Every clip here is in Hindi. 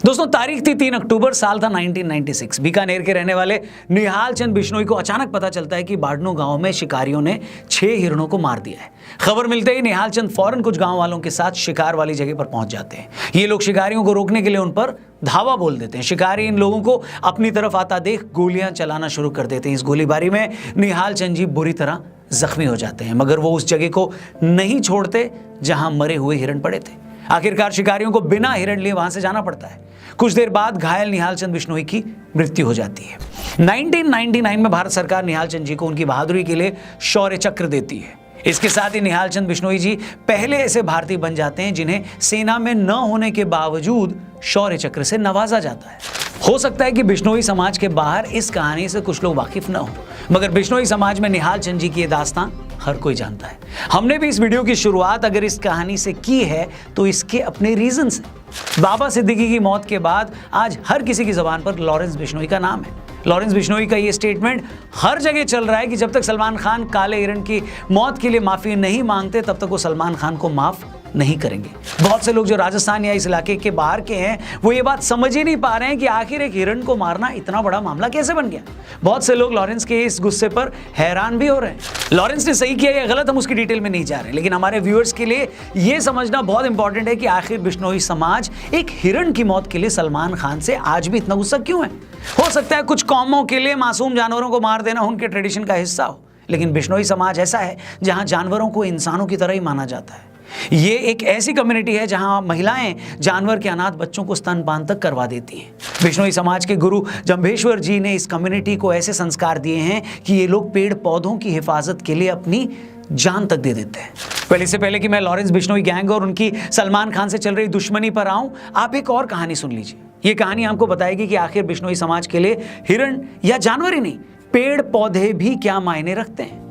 दोस्तों तारीख थी 3 अक्टूबर, साल था 1996। बीकानेर के रहने वाले निहाल चंद बिश्नोई को अचानक पता चलता है कि बाड़नू गांव में शिकारियों ने 6 हिरणों को मार दिया है। खबर मिलते ही निहाल चंद फौरन कुछ गांव वालों के साथ शिकार वाली जगह पर पहुंच जाते हैं। ये लोग शिकारियों को रोकने के लिए उन पर धावा बोल देते हैं। शिकारी इन लोगों को अपनी तरफ आता देख गोलियां चलाना शुरू कर देते हैं। इस गोलीबारी में निहाल चंद जी बुरी तरह जख्मी हो जाते हैं, मगर वो उस जगह को नहीं छोड़ते जहां मरे हुए हिरण पड़े थे। आखिरकार शिकारियों को बिना हिरण लिए वहां से जाना पड़ता है। कुछ देर बाद घायल निहाल चंद बिश्नोई की मृत्यु हो जाती है। 1999 में भारत सरकार निहाल चंद जी को उनकी बहादुरी के लिए शौर्य चक्र देती है। इसके साथ ही निहाल चंद बिश्नोई जी पहले ऐसे भारतीय बन जाते हैं जिन्हें सेना में न होने के बावजूद शौर्य चक्र से नवाजा जाता है। हो सकता है कि बिश्नोई समाज के बाहर इस कहानी से कुछ लोग वाकिफ न हो, मगर बिश्नोई समाज में निहाल चंद जी की ये दास्तां हर कोई जानता है। हमने भी इस वीडियो की शुरुआत अगर इस कहानी से की है तो इसके अपने रीजंस हैं। बाबा सिद्दीकी की मौत के बाद आज हर किसी की जबान पर लॉरेंस बिश्नोई का नाम है। लॉरेंस बिश्नोई का ये स्टेटमेंट हर जगह चल रहा है कि जब तक सलमान खान काले हिरण की मौत के लिए माफी नहीं मांगते तब तक वो सलमान खान को माफ नहीं करेंगे। बहुत से लोग जो राजस्थान या इस इलाके के बाहर के हैं वो ये बात समझ ही नहीं पा रहे हैं कि आखिर एक हिरण को मारना इतना बड़ा मामला कैसे बन गया। बहुत से लोग लॉरेंस के इस गुस्से पर हैरान भी हो रहे हैं। लॉरेंस ने सही किया या गलत हम उसकी डिटेल में नहीं जा रहे, लेकिन हमारे व्यूअर्स के लिए यह समझना बहुत इंपॉर्टेंट है कि आखिर बिश्नोई समाज एक हिरण की मौत के लिए सलमान खान से आज भी इतना गुस्सा क्यों है। हो सकता है कुछ कौमों के लिए मासूम जानवरों को मार देना उनके ट्रेडिशन का हिस्सा हो, लेकिन बिश्नोई समाज ऐसा है जहां जानवरों को इंसानों की तरह ही माना जाता है। ये एक ऐसी कम्युनिटी है जहां महिलाएं जानवर के अनाथ बच्चों को स्तनपान तक करवा देती हैं। बिश्नोई समाज के गुरु जंभेश्वर जी ने इस कम्युनिटी को ऐसे संस्कार दिए हैं कि ये लोग पेड़ पौधों की हिफाजत के लिए अपनी जान तक दे देते हैं। इससे पहले कि मैं लॉरेंस बिश्नोई गैंग और उनकी सलमान खान से चल रही दुश्मनी पर आऊं, आप एक और कहानी सुन लीजिए। ये कहानी आपको बताएगी कि आखिर बिश्नोई समाज के लिए हिरण या जानवर ही नहीं, पेड़ पौधे भी क्या मायने रखते हैं।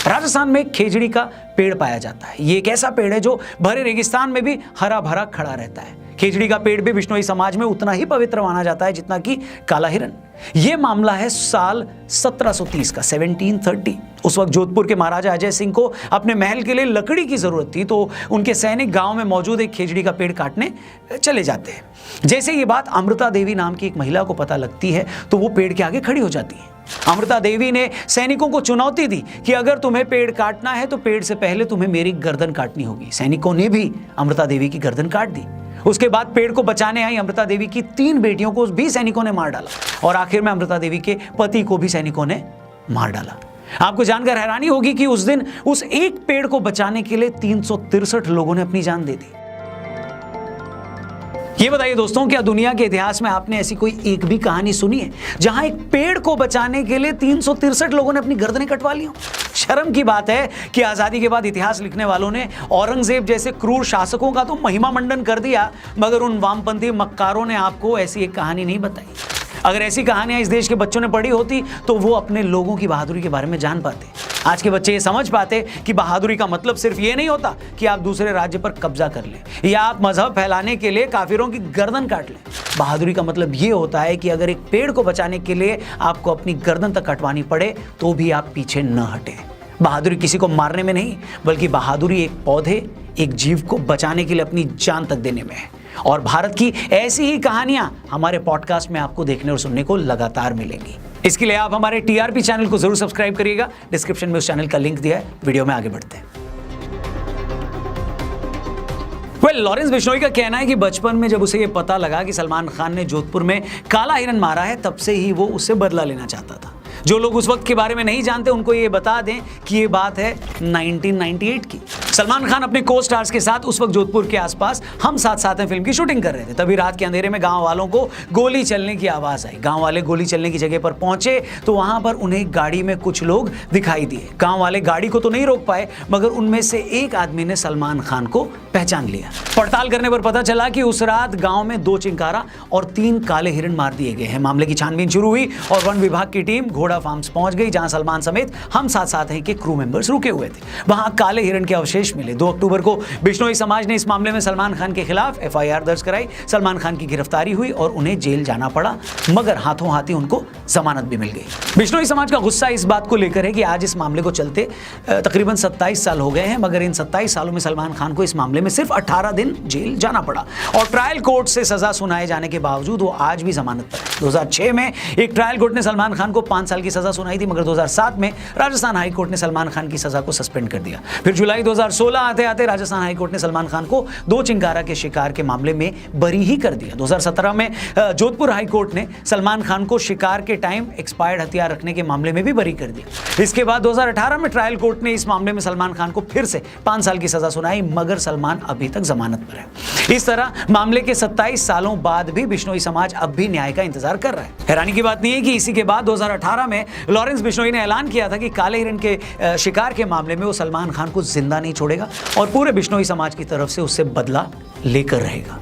राजस्थान में खेजड़ी का पेड़ पाया जाता है। ये एक ऐसा पेड़ है जो भरे रेगिस्तान में भी हरा भरा खड़ा रहता है। खेजड़ी का पेड़ भी बिश्नोई समाज में उतना ही पवित्र माना जाता है जितना कि काला हिरण। यह मामला है साल 1730 का, 1730। उस वक्त जोधपुर के महाराजा अजय सिंह को अपने महल के लिए लकड़ी की जरूरत थी, तो उनके सैनिक गांव में मौजूद एक खेजड़ी का पेड़ काटने चले जाते हैं। जैसे ये बात अमृता देवी नाम की एक महिला को पता लगती है तो वो पेड़ के आगे खड़ी हो जाती है। अमृता देवी ने सैनिकों को चुनौती दी कि अगर तुम्हें पेड़ काटना है तो पेड़ से पहले तुम्हें मेरी गर्दन काटनी होगी। सैनिकों ने भी अमृता देवी की गर्दन काट दी। उसके बाद पेड़ को बचाने आई अमृता देवी की 3 बेटियों को भी सैनिकों ने मार डाला और आखिर में अमृता देवी के पति को भी सैनिकों ने मार डाला। आपको जानकर हैरानी होगी कि उस दिन उस एक पेड़ को बचाने के लिए 363 लोगों ने अपनी जान दे दी। ये बताइए दोस्तों, क्या दुनिया के इतिहास में आपने ऐसी कोई एक भी कहानी सुनी है जहां एक पेड़ को बचाने के लिए 363 लोगों ने अपनी गर्दनें कटवा ली हो? शर्म की बात है कि आजादी के बाद इतिहास लिखने वालों ने औरंगजेब जैसे क्रूर शासकों का तो महिमा मंडन कर दिया, मगर उन वामपंथी मक्कारों ने आपको ऐसी एक कहानी नहीं बताई। अगर ऐसी कहानियां इस देश के बच्चों ने पढ़ी होती तो वो अपने लोगों की बहादुरी के बारे में जान पाते। आज के बच्चे ये समझ पाते कि बहादुरी का मतलब सिर्फ ये नहीं होता कि आप दूसरे राज्य पर कब्जा कर लें या आप मजहब फैलाने के लिए काफिरों की गर्दन काट लें। बहादुरी का मतलब ये होता है कि अगर एक पेड़ को बचाने के लिए आपको अपनी गर्दन तक कटवानी पड़े तो भी आप पीछे न हटे। बहादुरी किसी को मारने में नहीं, बल्कि बहादुरी एक पौधे, एक जीव को बचाने के लिए अपनी जान तक देने में है। और भारत की ऐसी ही कहानियां हमारे पॉडकास्ट में आपको देखने और सुनने को लगातार मिलेंगी। इसके लिए आप हमारे टीआरपी चैनल को जरूर सब्सक्राइब करिएगा। डिस्क्रिप्शन में उस चैनल का लिंक दिया है। वीडियो में आगे बढ़ते हैं। लॉरेंस बिश्नोई का कहना है कि बचपन में जब उसे यह पता लगा कि सलमान खान ने जोधपुर में काला हिरण मारा है, तब से ही वो उससे बदला लेना चाहता था। जो लोग उस वक्त के बारे में नहीं जानते उनको ये बता दें कि ये बात है 1998 की। सलमान खान अपने को स्टार्स के साथ उस वक्त जोधपुर के आसपास हम साथ साथ हैं फिल्म की शूटिंग कर रहे थे। तभी रात के अंधेरे में गांव वालों को गोली चलने की आवाज आई। गांव वाले गोली चलने की जगह पर पहुंचे तो वहां पर उन्हें गाड़ी में कुछ लोग दिखाई दिए। गांव वाले गाड़ी को तो नहीं रोक पाए, मगर उनमें से एक आदमी ने सलमान खान को पहचान लिया। पड़ताल करने पर पता चला कि उस रात गांव में 2 चिंकारा और 3 काले हिरण मार दिए गए हैं। मामले की छानबीन शुरू हुई और वन विभाग की टीम घोड़ा फार्म्स पहुंच गई, जहां सलमान समेत हम साथ साथ हैं के क्रू मेंबर्स रुके हुए थे। वहां काले हिरण के अवशेष निर्देश मिले। 2 अक्टूबर को बिश्नोई समाज ने इस मामले में सलमान खान के खिलाफ FIR दर्ज कराई। सलमान खान की गिरफ्तारी हुई और उन्हें जेल जाना पड़ा, मगर हाथों हाथी उनको जमानत भी मिल गई। बिश्नोई समाज का गुस्सा इस बात को लेकर है कि आज इस मामले को चलते तकरीबन 27 साल हो गए हैं, मगर इन 27 सालों में सलमान खान को इस मामले में सिर्फ 18 दिन जेल जाना पड़ा और ट्रायल कोर्ट से सजा सुनाए जाने के बावजूद वो आज भी जमानत पर है। 2006 में एक ट्रायल कोर्ट ने सलमान खान को 5 साल की सजा सुनाई थी, मगर 2007 में राजस्थान हाई कोर्ट ने सलमान खान की सजा को सस्पेंड कर दिया। फिर जुलाई 2016 आते आते राजस्थान हाई कोर्ट ने सलमान खान को 2 चिंकारा के शिकार के मामले में बरी ही कर दिया। 2017 में जोधपुर हाई कोर्ट ने सलमान खान को शिकार के टाइम एक्सपायर्ड हथियार रखने के मामले में भी बरी कर दिया। इसके बाद 2018 में ट्रायल कोर्ट ने इस मामले में सलमान खान को फिर से 5 साल की सजा सुनाई, मगर सलमान अभी तक जमानत पर है। इस तरह मामले के 27 सालों बाद भी बिश्नोई समाज अब भी न्याय का इंतजार कर रहा है। हैरानी की बात नहीं है कि इसी के बाद 2018 में लॉरेंस बिश्नोई ने ऐलान किया था कि काले हिरण के शिकार के मामले में वो सलमान खान को जिंदा नहीं छोड़ेगा और पूरे बिश्नोई समाज की तरफ से उससे बदला लेकर रहेगा।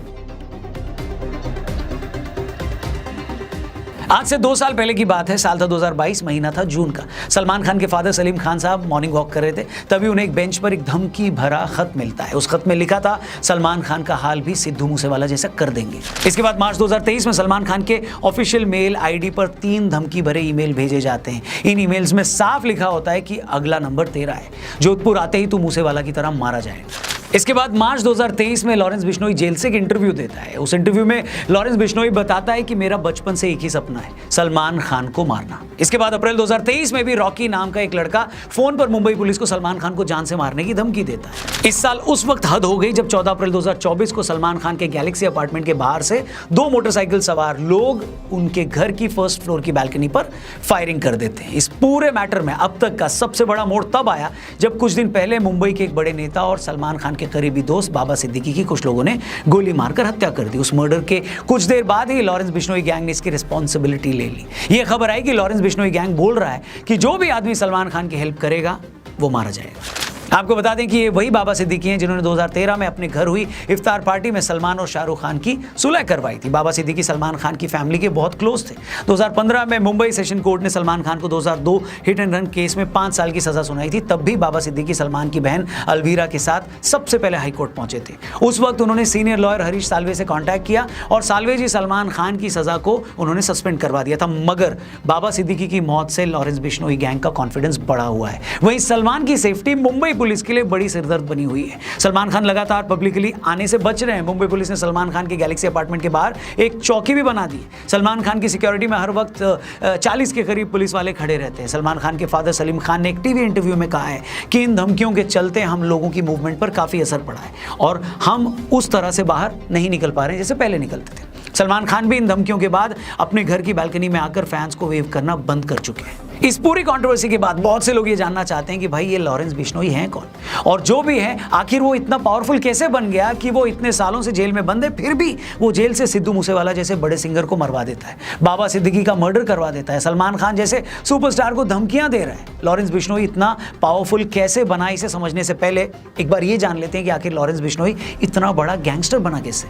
आज से 2 साल पहले की बात है। साल था 2022, महीना था जून का। सलमान खान के फादर सलीम खान साहब मॉर्निंग वॉक कर रहे थे, तभी उन्हें एक बेंच पर एक धमकी भरा खत मिलता है। उस खत में लिखा था, सलमान खान का हाल भी सिद्धू मूसेवाला जैसा कर देंगे। इसके बाद मार्च 2023 में सलमान खान के ऑफिशियल मेल ID पर 3 धमकी भरे ईमेल भेजे जाते हैं। इन ईमेल्स में साफ लिखा होता है कि अगला नंबर तेरा है, जोधपुर आते ही तू मूसेवाला की तरह मारा जाएगा। इसके बाद मार्च 2023 में लॉरेंस बिश्नोई जेल से एक इंटरव्यू देता है। उस इंटरव्यू में लॉरेंस बिश्नोई बताता है कि मेरा बचपन से एक ही सपना है, सलमान खान को मारना। इसके बाद अप्रैल 2023 में भी रॉकी नाम का एक लड़का फोन पर मुंबई पुलिस को सलमान खान को जान से मारने की धमकी देता है। इस साल उस वक्त हद हो गई जब 14 अप्रैल 2024 को सलमान खान के गैलेक्सी अपार्टमेंट के बाहर से 2 मोटरसाइकिल सवार लोग उनके घर की फर्स्ट फ्लोर की बैल्कनी पर फायरिंग कर देते हैं। इस पूरे मैटर में अब तक का सबसे बड़ा मोड़ तब आया जब कुछ दिन पहले मुंबई के एक बड़े नेता और सलमान खान के करीबी दोस्त बाबा सिद्दीकी की कुछ लोगों ने गोली मारकर हत्या कर दी। उस मर्डर के कुछ देर बाद ही लॉरेंस बिश्नोई गैंग ने इसकी रिस्पॉन्सिबिलिटी ले ली। यह खबर आई कि लॉरेंस बिश्नोई गैंग बोल रहा है कि जो भी आदमी सलमान खान की हेल्प करेगा वो मारा जाएगा। आपको बता दें कि ये वही बाबा सिद्दीकी हैं जिन्होंने 2013 में अपने घर हुई इफ्तार पार्टी में सलमान और शाहरुख खान की सुलह करवाई थी। बाबा सिद्दीकी सलमान खान की फैमिली के बहुत क्लोज थे। 2015 में मुंबई सेशन कोर्ट ने सलमान खान को 2002 हिट एंड रन केस में 5 साल की सजा सुनाई थी। तब भी बाबा सिद्दीकी सलमान की बहन अलवीरा के साथ सबसे पहले हाईकोर्ट पहुंचे थे। उस वक्त उन्होंने सीनियर लॉयर हरीश साल्वे से कॉन्टैक्ट किया और साल्वे जी सलमान खान की सजा को उन्होंने सस्पेंड करवा दिया था, मगर बाबा सिद्दीकी की मौत से लॉरेंस बिश्नोई गैंग का कॉन्फिडेंस बढ़ा हुआ है। वहीं सलमान की सेफ्टी मुंबई पुलिस के लिए बड़ी सिरदर्द बनी हुई है। सलमान खान लगातार पब्लिकली आने से बच रहे हैं। मुंबई पुलिस ने सलमान खान के गैलेक्सी अपार्टमेंट के बाहर एक चौकी भी बना दी। सलमान खान की सिक्योरिटी में हर वक्त 40 के करीब पुलिस वाले खड़े रहते हैं। सलमान खान के फादर सलीम खान ने एक टीवी इंटरव्यू में कहा है कि इन धमकियों के चलते हम लोगों की मूवमेंट पर काफी असर पड़ा है और हम उस तरह से बाहर नहीं निकल पा रहे हैं जैसे पहले निकलते थे। सलमान खान भी इन धमकियों के बाद अपने घर की बालकनी में आकर फैंस को वेव करना बंद कर चुके हैं। इस पूरी कंट्रोवर्सी के बाद बहुत से लोग ये जानना चाहते हैं कि भाई ये लॉरेंस बिश्नोई हैं कौन, और जो भी है आखिर वो इतना पावरफुल कैसे बन गया कि वो इतने सालों से जेल में बंद है, फिर भी वो जेल से सिद्धू मूसेवाला जैसे बड़े सिंगर को मरवा देता है, बाबा सिद्दीकी का मर्डर करवा देता है, सलमान खान जैसे सुपरस्टार को धमकियां दे रहा है। लॉरेंस बिश्नोई इतना पावरफुल कैसे बना, इसे समझने से पहले एक बार ये जान लेते हैं कि आखिर लॉरेंस बिश्नोई इतना बड़ा गैंगस्टर बना कैसे।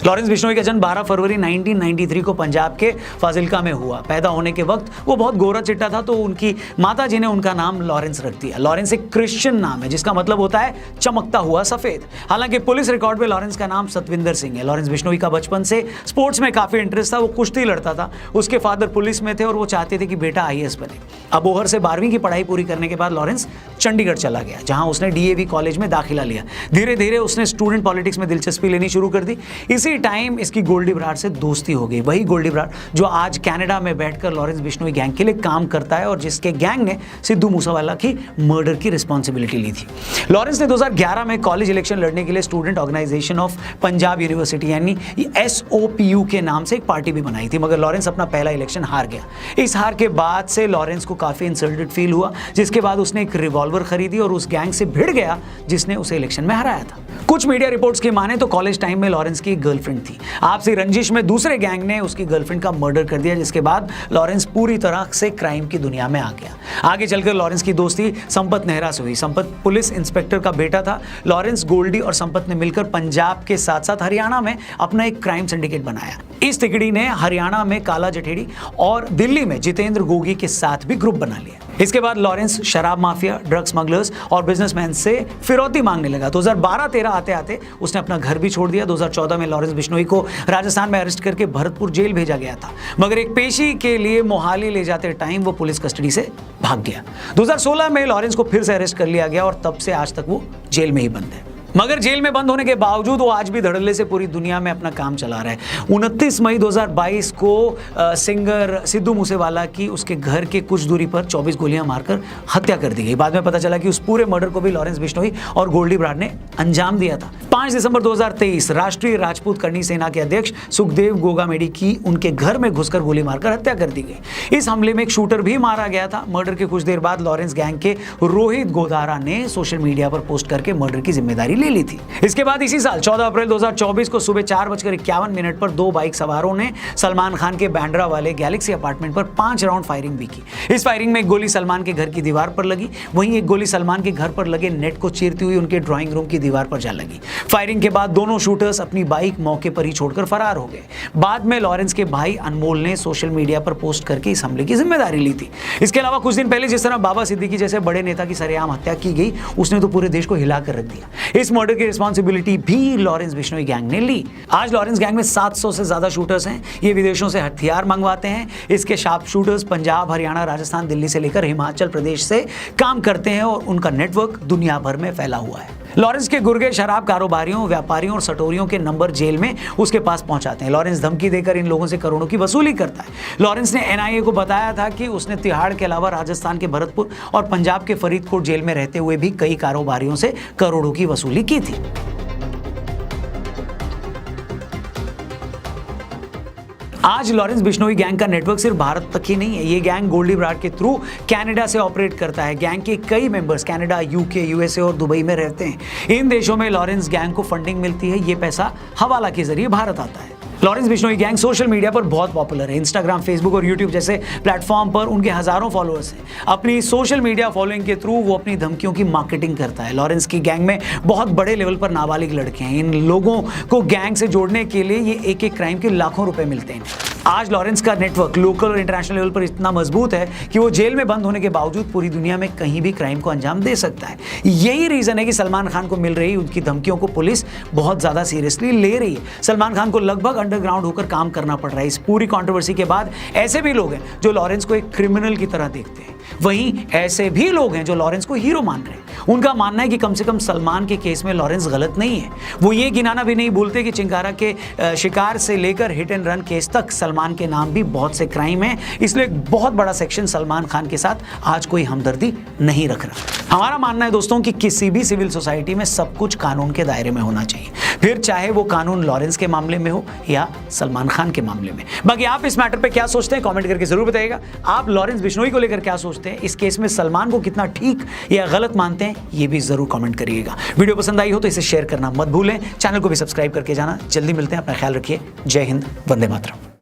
लॉरेंस बिश्नोई का जन्म 12 फरवरी 1993 को पंजाब के फाजिल्का में हुआ। पैदा होने के वक्त वो बहुत गोरा चिट्टा था, तो उनकी माता जी ने उनका नाम लॉरेंस रख दिया। लॉरेंस एक क्रिश्चियन नाम है जिसका मतलब होता है चमकता हुआ सफेद। हालांकि पुलिस रिकॉर्ड में लॉरेंस का नाम सतविंदर सिंह है। लॉरेंस बिश्नोई का बचपन से स्पोर्ट्स में काफी इंटरेस्ट था। वो कुश्ती लड़ता था। उसके फादर पुलिस में थे और वो चाहते थे कि बेटा IAS बने। अबोहर से 12वीं की पढ़ाई पूरी करने के बाद लॉरेंस चंडीगढ़ चला गया, जहां उसने DAV कॉलेज में दाखिला लिया। धीरे धीरे उसने स्टूडेंट पॉलिटिक्स में दिलचस्पी लेनी शुरू कर दी। इसी टाइम इसकी गोल्डी बराड़ से दोस्ती हो गई। वही गोल्डी बराड़ जो आज कनाडा में बैठकर लॉरेंस बिश्नोई गैंग के लिए काम करता है और जिसके गैंग ने सिद्धू मूसेवाला की मर्डर की रिस्पॉन्सिबिलिटी ली थी। लॉरेंस ने 2011 में कॉलेज इलेक्शन लड़ने के लिए student organisation of Punjab university यानी SOPU के नाम से एक पार्टी भी बनाई थी, मगर लॉरेंस अपना पहला इलेक्शन हार गया। इस हार के बाद से लॉरेंस को काफी इंसल्टेड फील हुआ, जिसके बाद उसने एक रिवॉल्वर खरीदी और उस गैंग से भिड़ गया जिसने उसे इलेक्शन में हराया था। कुछ मीडिया रिपोर्ट्स की माने तो कॉलेज टाइम में लॉरेंस की एक गर्लफ्रेंड थी। आपसी रंजिश में दूसरे गैंग ने उसकी गर्लफ्रेंड का मर्डर कर दिया, जिसके बाद लॉरेंस पूरी तरह से क्राइम की दुनिया में आ गया। आगे चलकर लॉरेंस की दोस्ती संपत नेहरा से हुई। संपत पुलिस इंस्पेक्टर का बेटा था। लॉरेंस, गोल्डी और संपत ने मिलकर पंजाब के साथ साथ हरियाणा में अपना एक क्राइम सिंडिकेट बनाया। इस तिकड़ी ने हरियाणा में काला जठेड़ी और दिल्ली में जितेंद्र गोगी के साथ भी ग्रुप बना लिया। इसके बाद लॉरेंस शराब माफिया, ड्रग स्मगलर्स और बिजनेसमैन से फिरौती मांगने लगा। 2012-13 आते आते उसने अपना घर भी छोड़ दिया। 2014 में लॉरेंस बिश्नोई को राजस्थान में अरेस्ट करके भरतपुर जेल भेजा गया था, मगर एक पेशी के लिए मोहाली ले जाते टाइम वो पुलिस कस्टडी से भाग गया। 2016 में लॉरेंस को फिर से अरेस्ट कर लिया गया और तब से आज तक वो जेल में ही बंद है। मगर जेल में बंद होने के बावजूद वो आज भी धड़ल्ले से पूरी दुनिया में अपना काम चला रहा है। 29 मई 2022 को सिंगर सिद्धू मूसेवाला की उसके घर के कुछ दूरी पर 24 गोलियां मारकर हत्या कर दी गई। बाद में पता चला कि उस पूरे मर्डर को भी लॉरेंस बिश्नोई और गोल्डी ब्राड ने अंजाम दिया था। 5 दिसंबर 2023 राष्ट्रीय राजपूत करनी सेना के अध्यक्ष सुखदेव गोगामेडी की उनके घर में घुसकर गोली मारकर हत्या कर दी गई। इस हमले में एक शूटर भी मारा गया था। मर्डर के कुछ देर बाद लॉरेंस गैंग के रोहित गोदारा ने सोशल मीडिया पर पोस्ट करके मर्डर की जिम्मेदारी ले ली थी। इसके बाद इसी साल 14 अप्रैल 2024 को सुबह 4:51 पर 2 बाइक सवारों ने सलमान खान के बैंड्रा वाले गैलेक्सी अपार्टमेंट पर 5 राउंड फायरिंग भी की। इस फायरिंग में एक गोली सलमान के घर की दीवार पर लगी, वहीं एक गोली सलमान के घर पर लगे नेट को चीरती हुई उनके ड्राइंग रूम की दीवार पर जा लगी। फायरिंग के बाद दोनों शूटर्स अपनी बाइक मौके पर ही छोड़कर फरार हो गए। बाद में लॉरेंस के भाई अनमोल ने सोशल मीडिया पर पोस्ट करके इस हमले की जिम्मेदारी ली थी। इसके अलावा कुछ दिन पहले जिस तरह बाबा सिद्दीकी जैसे बड़े नेता की सरेआम हत्या की गई, उसने तो पूरे देश को हिलाकर रख दिया। इस मर्डर की रिस्पांसिबिलिटी भी लॉरेंस बिश्नोई गैंग ने ली। आज लॉरेंस गैंग में 700 से ज्यादा शूटर्स हैं। ये विदेशों से हथियार मंगवाते हैं। इसके शार्प शूटर्स पंजाब, हरियाणा, राजस्थान, दिल्ली से लेकर हिमाचल प्रदेश से काम करते हैं और उनका नेटवर्क दुनिया भर में फैला हुआ है। लॉरेंस के गुर्गे शराब कारोबारियों, व्यापारियों और सटोरियों के नंबर जेल में उसके पास पहुंचाते हैं। लॉरेंस धमकी देकर इन लोगों से करोड़ों की वसूली करता है। लॉरेंस ने एनआईए को बताया था कि उसने तिहाड़ के अलावा राजस्थान के भरतपुर और पंजाब के फरीदकोट जेल में रहते हुए भी कई कारोबारियों से करोड़ों की वसूली की थी। आज लॉरेंस बिश्नोई गैंग का नेटवर्क सिर्फ भारत तक ही नहीं है। ये गैंग गोल्डी ब्राड के थ्रू कनाडा से ऑपरेट करता है। गैंग के कई मेंबर्स कनाडा, यूके, यूएसए और दुबई में रहते हैं। इन देशों में लॉरेंस गैंग को फंडिंग मिलती है। ये पैसा हवाला के जरिए भारत आता है। Lawrence Bishnoi gang social media पर बहुत पॉपुलर है। इंस्टाग्राम, फेसबुक और यूट्यूब जैसे प्लेटफॉर्म पर उनके हजारों फॉलोअर्स हैं। अपनी सोशल मीडिया फॉलोइंग के थ्रू वो अपनी धमकियों की मार्केटिंग करता है। लॉरेंस की गैंग में बहुत बड़े लेवल पर नाबालिग लड़के हैं। इन लोगों को गैंग से जोड़ने के लिए ये एक क्राइम के लाखों रुपए मिलते हैं। आज लॉरेंस का नेटवर्क लोकल और इंटरनेशनल लेवल पर इतना मजबूत है कि वो जेल में बंद होने के बावजूद पूरी दुनिया में कहीं भी क्राइम को अंजाम दे सकता है। यही रीजन है कि सलमान खान को मिल रही उनकी धमकियों को पुलिस बहुत ज्यादा सीरियसली ले रही है। सलमान खान को लगभग अंडरग्राउंड होकर काम करना पड़ रहा है। इस पूरी कंट्रोवर्सी के बाद ऐसे भी लोग हैं जो लॉरेंस को एक क्रिमिनल की तरह देखते हैं, वहीं ऐसे भी लोग हैं जो लॉरेंस को हीरो मान रहे हैं। उनका मानना है कि कम से कम सलमान के केस में लॉरेंस गलत नहीं है। वो ये गिनाना भी नहीं भूलते कि चिंकारा के शिकार से लेकर हिट एंड रन केस तक सलमान के नाम भी बहुत से क्राइम है। इसलिए एक बहुत बड़ा सेक्शन सलमान खान के साथ आज कोई हमदर्दी नहीं रख रहा। हमारा मानना है दोस्तों कि किसी भी सिविल सोसाइटी में सब कुछ कानून के दायरे में होना चाहिए, फिर चाहे वो कानून लॉरेंस के मामले में हो या सलमान खान के मामले में। बाकी आप इस मैटर पे क्या सोचते हैं कमेंट करके जरूर बताइएगा। आप लॉरेंस बिश्नोई को लेकर क्या सोचते हैं, इस केस में सलमान को कितना ठीक या गलत मानते हैं, ये भी जरूर कमेंट करिएगा। वीडियो पसंद आई हो तो इसे शेयर करना मत भूलें। चैनल को भी सब्सक्राइब करके जाना। जल्दी मिलते हैं, अपना ख्याल रखिए। जय हिंद, वंदे मातरम।